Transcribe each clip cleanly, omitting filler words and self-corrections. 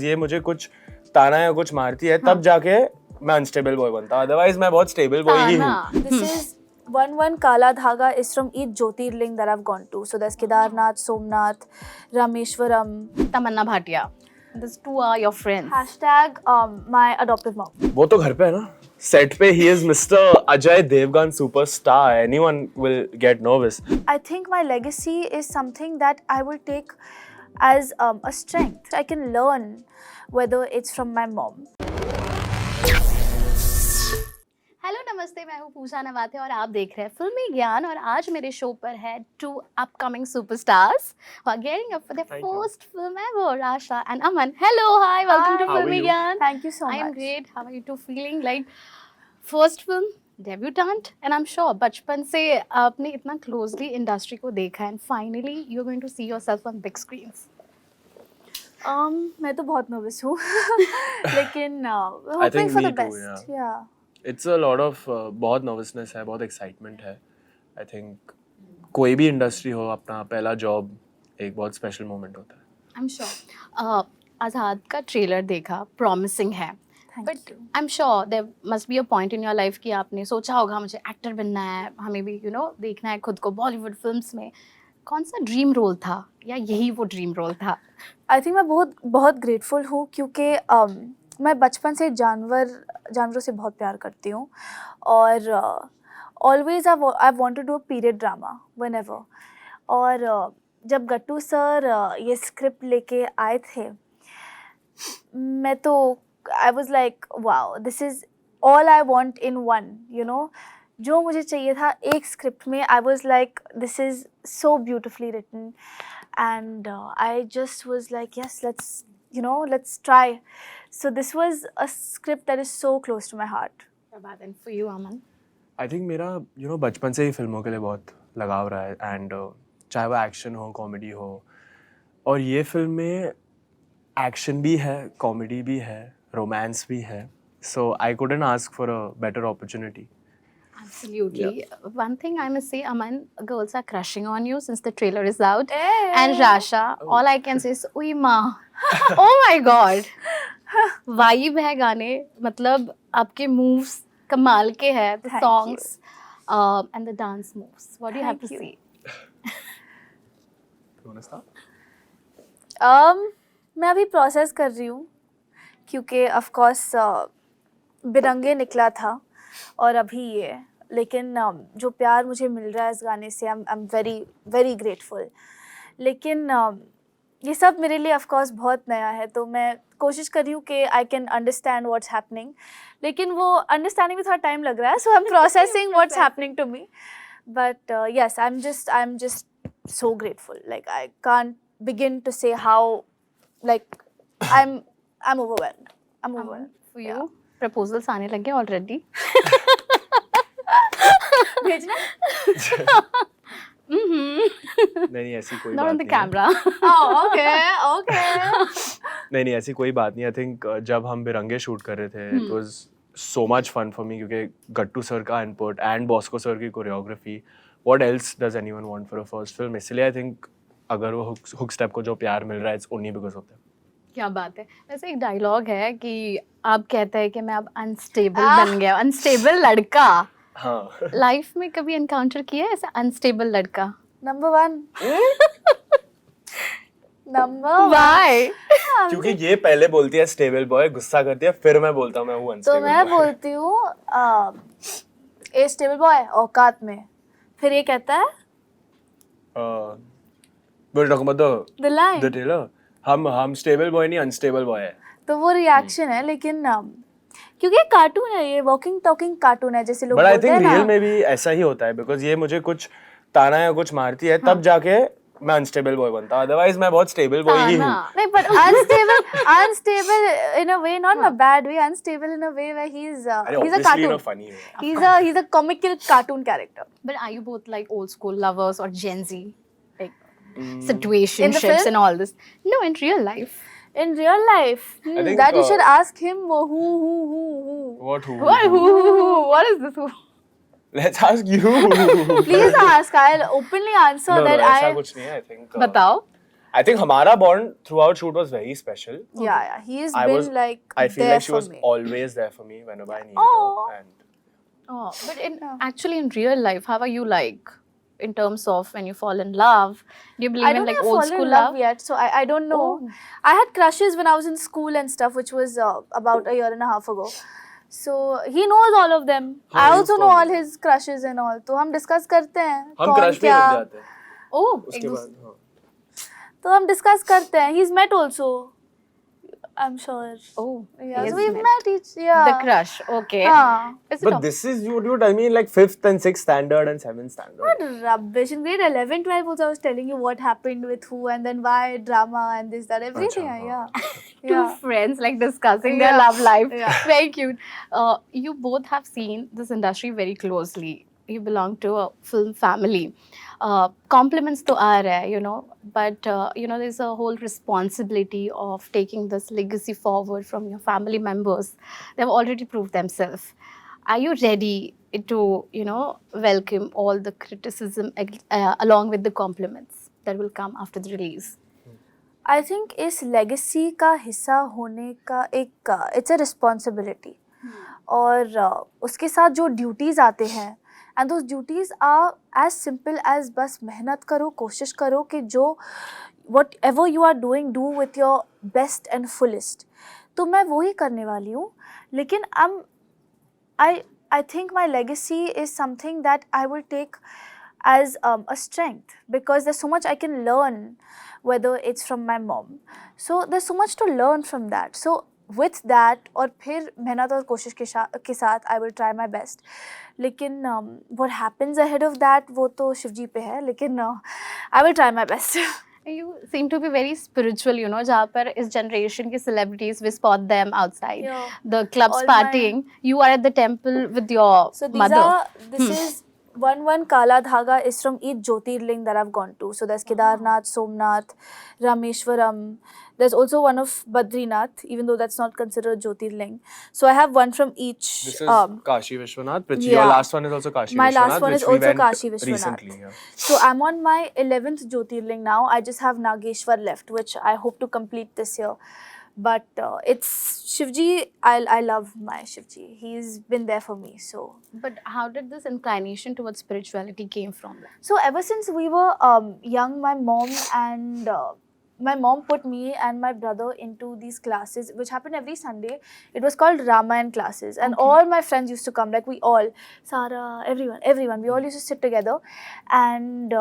ये मुझे कुछ ताना या कुछ मारती है तब जाके मैं अनस्टेबल बॉय बनता, अदरवाइज मैं बहुत स्टेबल बॉय ही हूँ। This is one Kala Dhaga is from each Jyotirling that I've gone to. So there's Kedarnath, Somnath, Rameshwaram. Tamannaah Bhatia. These two are your friends. Hashtag my adoptive mom. वो तो घर पे है ना, set पे he is Mr. Ajay Devgan superstar. Anyone will get nervous. I think my legacy is something that I will take as a strength. I can learn whether it's from my mom. Hello नमस्ते, मैं हूँ पूजा नवाते और आप देख रहे हैं फिल्मी ज्ञान। और आज मेरे शो पर है two upcoming superstars who are gearing up for their Thank you. first film ever, Rasha and Aman. Hello, hi, welcome to How are Filmy you? Gyan. Thank you so I am much. great. How are you two feeling? Like first film, debutant, and I'm sure बचपन से आपने इतना closely industry को देखा है and finally you're going to see yourself on big screens. मैं तो बहुत nervous हूँ लेकिन I hoping think for me the too, best. yeah. Yeah. It's a lot of बहुत नर्वसनेस है, बहुत एक्साइटमेंट है. आई थिंक कोई भी इंडस्ट्री हो, अपना पहला जॉब एक बहुत स्पेशल मोमेंट होता है. I'm sure. आज़ाद का ट्रेलर देखा, प्रॉमिसिंग है. Thank but you. I am sure there must be a point in your life कि आपने सोचा होगा मुझे एक्टर बनना है, हमें भी देखना है खुद को बॉलीवुड फिल्म्स में. कौन सा ड्रीम रोल था या यही वो ड्रीम रोल था? आई थिंक मैं बहुत ग्रेटफुल हूँ क्योंकि मैं बचपन से जानवरों से बहुत प्यार करती हूँ और always I want to do a period drama whenever. और जब गट्टू सर ये स्क्रिप्ट लेके आए थे, मैं तो I was like wow, this is all I want in one. जो मुझे चाहिए था एक स्क्रिप्ट में. I was like this is so beautifully written and I just was like, yes, let's try. So this was a script that is so close to my heart. क्या बात है. For you, Aman? I think मेरा बचपन से ही फिल्मों के लिए बहुत लगाव रहा है. एंड चाहे वो एक्शन हो, कॉमेडी हो, और ये फिल्म में एक्शन भी है, कॉमेडी भी है, रोमांस भी है. So I couldn't ask for a better opportunity. Absolutely. One thing I must say, Aman, girls are crushing on you since the trailer is out. Hey. And Rasha, all I can say is, "Ui ma, oh my God, vibe है गाने, मतलब आपके moves कमाल के हैं, the Thank songs and the dance moves. What do you have to Thank you. say?" मैं अभी process कर रही हूँ क्योंकि ऑफ कोर्स बिरंगे निकला था और अभी ये. लेकिन जो प्यार मुझे मिल रहा है इस गाने से, I am very very grateful. लेकिन ये सब मेरे लिए ऑफ कोर्स बहुत नया है, तो मैं कोशिश कर रही हूँ कि I can understand what's happening. लेकिन वो अंडरस्टैंडिंग में थोड़ा टाइम लग रहा है, so I am processing what's happening to me. But yes, I am just so grateful. Like I can't begin to say how, like I'm overwhelmed. I'm overwhelmed. For you, proposals आने लगे already. भेजना? नहीं ऐसी कोई Not बात on the नहीं है. camera. Oh, okay. नहीं ऐसी कोई बात नहीं. आई थिंक जब हम बिरंगे शूट कर रहे थे, it was so much fun for me क्योंकि गट्टू सर का इनपुट एंड बॉस्को सर की choreography. What else does anyone want for a first film? इसलिए आई थिंक अगर वो हुक स्टेप को जो प्यार मिल रहा है, it's only because of that. क्या बात है. वैसे एक डायलॉग है कि आप कहते हैं कि मैं अब अनस्टेबल बन गया, अनस्टेबल लड़का. हाँ. लाइफ में कभी एनकाउंटर किया है ऐसा अनस्टेबल लड़का? Number one. Number one. Why? क्योंकि ये पहले बोलती है स्टेबल बॉय, गुस्सा करती है, फिर मैं बोलता हूँ मैं हूँ तो अनस्टेबल मैं बॉय. बोलती हूँ ए स्टेबल बॉय औकात में. फिर ये कहता है We're talking about the line. the trailer. हम स्टेबल बॉय नहीं, अनस्टेबल बॉय है. तो वो रिएक्शन है. लेकिन क्योंकि ये कार्टून है, ये वॉकिंग टॉकिंग कार्टून है जैसे लोग बट आई बोलते थिंक हैं रियल ना. में भी ऐसा ही होता है, बिकॉज ये मुझे कुछ ताना या कुछ मारती है तब जाके मैं अनस्टेबल बॉय बनता, अदरवाइज मैं बहुत स्टेबल बॉय ही हूँ. नहीं, but unstable in a way, not in a bad way. Unstable in a way where he's a obviously cartoon. in a funny way. He's a comical cartoon character. But are you both like old school lovers or Gen Z, like In the situationships film? and all this? No, in real life. In real life, think, that you should ask him. Who? What who? What is this? Who? Let's ask you. Please ask. I'll openly answer No, that. ऐसा कुछ नहीं है. I think बताओ. I think हमारा bond throughout shoot was very special. Yeah, he's I been was- like I feel there like she for was me. always there for me whenever I needed Aw. her. And Oh, but actually in real life, how are you like in terms of when you fall in love? Do you I believe in don't like have old fallen school in love love? yet, so I don't know. Oh. I had crushes when I was in school and stuff, which was about a year and a half ago. So he knows all of them. हाँ, I he also was know told all me. his crushes and all. तो हम discuss करते हैं हम कौन crush में क्या. रुक जाते हैं. Oh, उसके बाद हाँ. तो हम डिस्कस करते हैं. He's met also. I'm sure. oh, Yeah, he so has we've met. met each. Yeah. The crush. Okay. हाँ. Is it But a- this is you tell me in like 5th and 6th standard and 7th standard. What rubbish. In grade 11, 12 also I was telling you what happened with who and then why drama and this, that, everything. Acha, Yeah. two Yeah. friends like discussing their Yeah. love life. Yeah. Very cute. You both have seen this industry very closely. You belong to a film family. Compliments to aa raha hai, you know, but you know there's a whole responsibility of taking this legacy forward from your family members. They've already proved themselves. Are you ready to, you know, welcome all the criticism along with the compliments that will come after the release? I think इस legacy का हिस्सा होने का एक it's a responsibility और उसके साथ जो ड्यूटीज़ आते हैं and those duties are as simple as बस मेहनत करो, कोशिश करो कि जो whatever you are doing do with your best and fullest. तो मैं वही करने वाली हूँ. लेकिन I think my legacy is something that I will take as a strength because there's so much I can learn, whether it's from my mom. So there's so much to learn from that. So with that और फिर मेहनत और कोशिश के साथ I will try my best. लेकिन what happens ahead of that वो तो शिव जी पे है. लेकिन I will try my best. You seem to be very spiritual, you know, जहाँ पर इस generation के celebrities, we spot them outside Yeah. the clubs All my- partying. You are at the temple with your So mother. this is one Kala Dhaga is from each Jyotirling that I've gone to. So there's Kedarnath, Somnath, Rameshwaram. There's also one of Badrinath, even though that's not considered Jyotirling. So I have one from each. This is Kashi Vishwanath, which yeah. your last one is also Kashi My Vishwanath. last one which is we also went Kashi Vishwanath. recently. Yeah. So I'm on my 11th Jyotirling now. I just have Nageshwar left, which I hope to complete this year. But it's Shivji. I love my Shivji. He's been there for me. So But how did this inclination towards spirituality came from? ever since we were young, my mom put me and my brother into these classes, which happened every Sunday. It was called Ramayan classes, and all my friends used to come. Like we all, Sara, everyone. We all used to sit together, and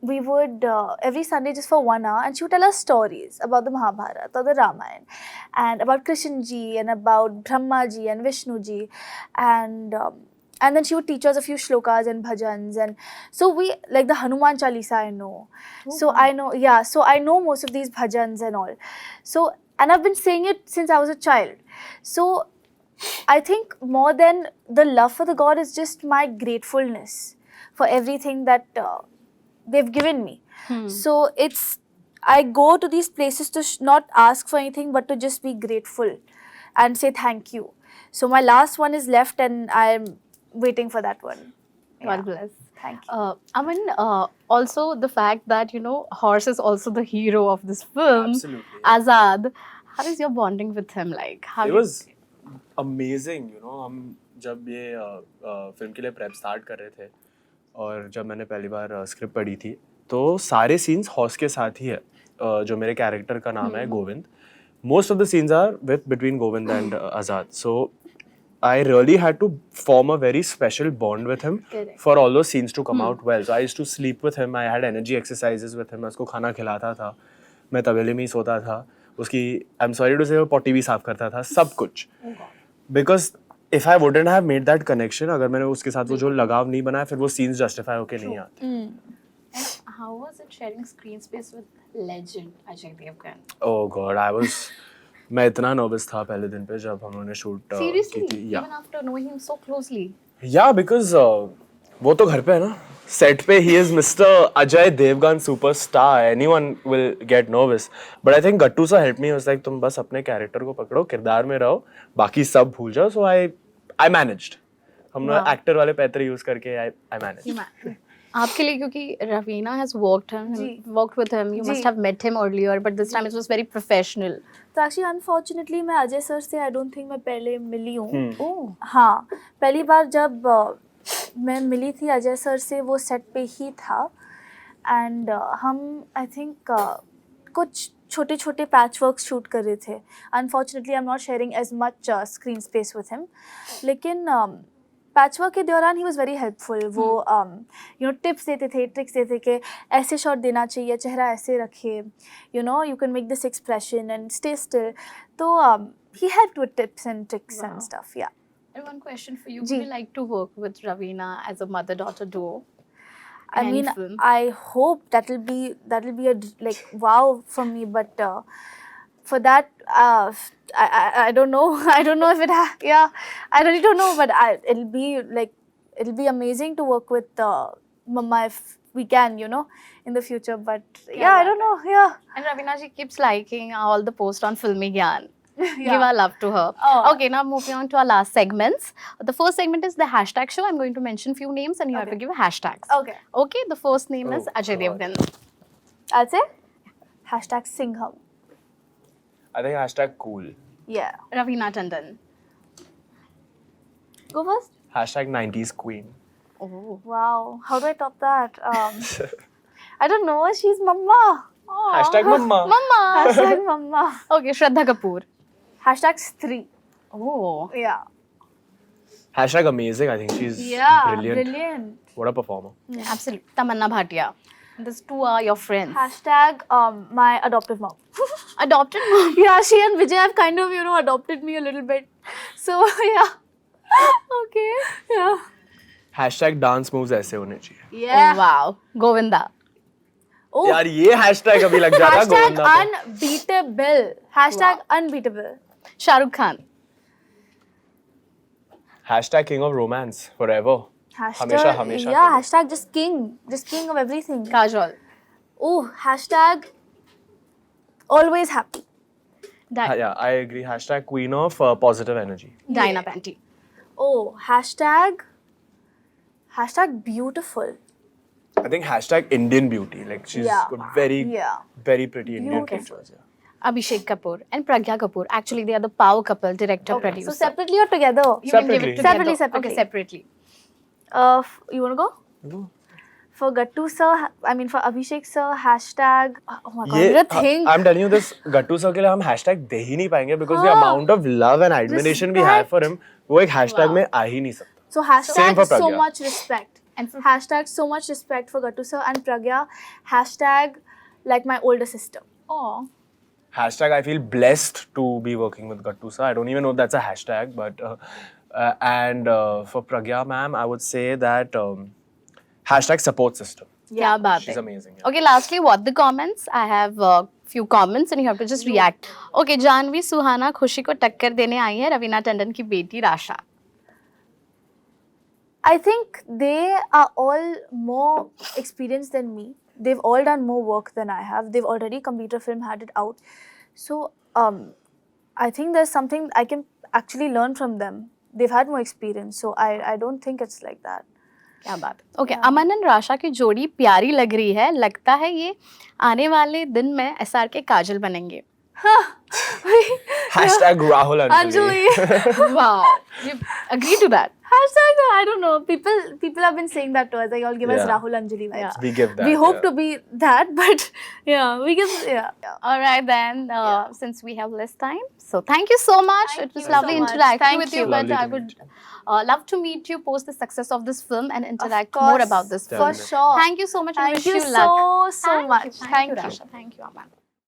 we would every Sunday just for 1 hour, and she would tell us stories about the Mahabharata or the Ramayana, and about Krishna ji and about Brahma ji and Vishnu ji, and then she would teach us a few shlokas and bhajans, and so we like the Hanuman Chalisa I know. So I know, yeah, so I know most of these bhajans and all. So, and I've been saying it since I was a child. So I think more than the love for the God is just my gratefulness for everything that they've given me. So I go to these places to not ask for anything but to just be grateful and say thank you. So my last one is left and I'm waiting for that one. God bless. Thank you. Aman, also the fact that, you know, Horse is also the hero of this film. Absolutely. Azad. How is your bonding with him like? How It you- was amazing, you know. हम जब ये film के लिए prep start कर रहे थे और जब मैंने पहली बार स्क्रिप्ट पढ़ी थी तो सारे सीन्स हॉर्स के साथ ही है. जो मेरे कैरेक्टर का नाम है Govind. Most of the scenes are between Govind and Azad. So I really had to form a very special bond with him Correct. for all those scenes to come out well. So I used to sleep with him. I had energy exercises with him. मैं उसको खाना खिलाता था. मैं तबेले में ही सोता था. उसकी I'm sorry to say वो पोटी भी साफ करता था. सब कुछ. Because if I wouldn't have made that connection, अगर मैंने उसके साथ वो जो लगाव नहीं बनाया फिर वो scenes justify होके नहीं आते. And how was it sharing screen space with legend Ajay Devgan? Oh God, I was मैं इतना नर्वस था पहले दिन पे जब हम लोगों ने शूट Seriously? की थी. Yeah. Even after knowing him so closely? Yeah, because वो तो घर पे है ना. Set पे he is Mr. Ajay Devgan superstar. Anyone will get nervous. But I think Gattu sir helped me. He was like तुम बस अपने कैरेक्टर को पकड़ो, किरदार में रहो, बाकी सब भूल जाओ. So I managed. हम लोग एक्टर वाले पैतरे यूज करके I managed. आपके लिए क्योंकि रवीना has worked जी। with him, you must जी। have met him earlier, but this time it was very professional. तो एक्चुअली अनफॉर्चुनेटली मैं अजय सर से आई डोंट थिंक मैं पहले मिली हूँ. Oh, हाँ, पहली बार जब मैं मिली थी अजय सर से वो सेट पे ही था. एंड हम आई थिंक कुछ छोटे छोटे पैच वर्क शूट कर रहे थे. Unfortunately I am not sharing as much screen space with him, लेकिन पैच वर्क के दौरान ही वॉज वेरी हेल्पफुल. वो यू नो टिप्स देते थे, ट्रिक्स देते कि ऐसे शॉट देना चाहिए, चेहरा ऐसे रखिए, you know you can make this expression and stay still. तो he helped with tips and tricks and stuff. या and one question for you, जी. would you like to work with Ravina as a mother-daughter duo? I in any mean, film? I hope that'll be a like wow for me, but for that, I don't know. I don't know if it. Yeah, I really don't know, but it'll be amazing to work with Mama if we can, you know, in the future. But yeah, I don't know. Yeah. And Ravina ji keeps liking all the posts on Filmy Gyan. Give Yeah. our love to her. Oh. Okay, now moving on to our last segments. The first segment is the hashtag show. I'm going to mention few names and you have to Okay. give hashtags. Okay. Okay, the first name is Oh, Ajay God. Devgan. I'll say #Singham. I think hashtag cool. Yeah. Ravina Tandon. Go first. Hashtag 90s queen. Oh. Wow. How do I top that? I don't know. She's Mama. Oh. Hashtag mama. Mama. Mama. Okay, Shraddha Kapoor. #3. Oh. Yeah. Hashtag amazing. I think she's Yeah. brilliant. What a performer. Absolutely. Tamanna Bhatia. These two are your friends. My adoptive mom. Adopted mom. Yeah, she and Vijay have kind of, you know, adopted me a little bit. So, yeah. Okay. Yeah. Hashtag dance moves ऐसे होने चाहिए. Yeah. Oh, wow. Govinda. Oh. यार ये hashtag अभी लग जाता गोविंदा पे. #unbeatable. #unbeatable. Shahrukh Khan. Hashtag king of romance forever. हमेशा हमेशा. Yeah, #just king. Just king of everything. Kajol. Oh, #always happy. Yeah, I agree. Hashtag queen of positive energy. Diana Panty. Oh, #beautiful. I think hashtag Indian beauty. Like she's Yeah. got very, Yeah. very pretty Indian Beautiful. features. Yeah. Abhishek Kapoor and Pragya Kapoor. Actually, they are the power couple, director, Okay. producer. So separately or together? You can give it Separately. together. Separately. Okay, separately. You want to go? No. For Gattu sir, I mean for Abhishek sir, oh my god, ये what a thing. I'm telling you this Gattu sir के लिए हम hashtag दे ही नहीं पाएंगे because the हाँ. amount of love and admiration we have for him वो एक hashtag में आ ही नहीं सकता. So Same for so Pragya. much respect. And for #so much respect for Gattu sir and Pragya. #like my older sister. Oh. Hashtag I feel blessed to be working with Gattu sir. I don't even know if that's a hashtag, but and for Pragya ma'am, I would say that hashtag support system. क्या बात She's है. amazing. Yeah. Okay, lastly, what the comments? I have few comments and you have to just react. Okay, Janvi सुहाना खुशी को टक्कर देने आई है रवीना टंडन की बेटी Rasha. I think they are all more experienced than me. They've all done more work than I have. They've already completed a film, had it out. So I think there's something I can actually learn from them. They've had more experience, so I don't think it's like that. क्या बात. Okay, Aman and Rasha की जोड़ी प्यारी लग रही है. लगता है ये आने वाले दिन में SR के काजल बनेंगे. Hashtag Rahul Anjali. Anjali. Wow. You agree to that? I don't know. People have been saying that to us. They all give us Yeah. Rahul Anjali vibes. Yeah. We give that. We hope yeah. to be that, but yeah, we give All right then, since we have less time. So thank you so much. Thank it was you lovely so much. interacting Thank with you, you. but Lovely I to would meet you. love to meet you post the success of this film and interact course. more about this For film. Definitely. sure. Thank you so much and Thank wish you you luck. so much. Thank you, Thank you. Rasha. Thank you, Aman.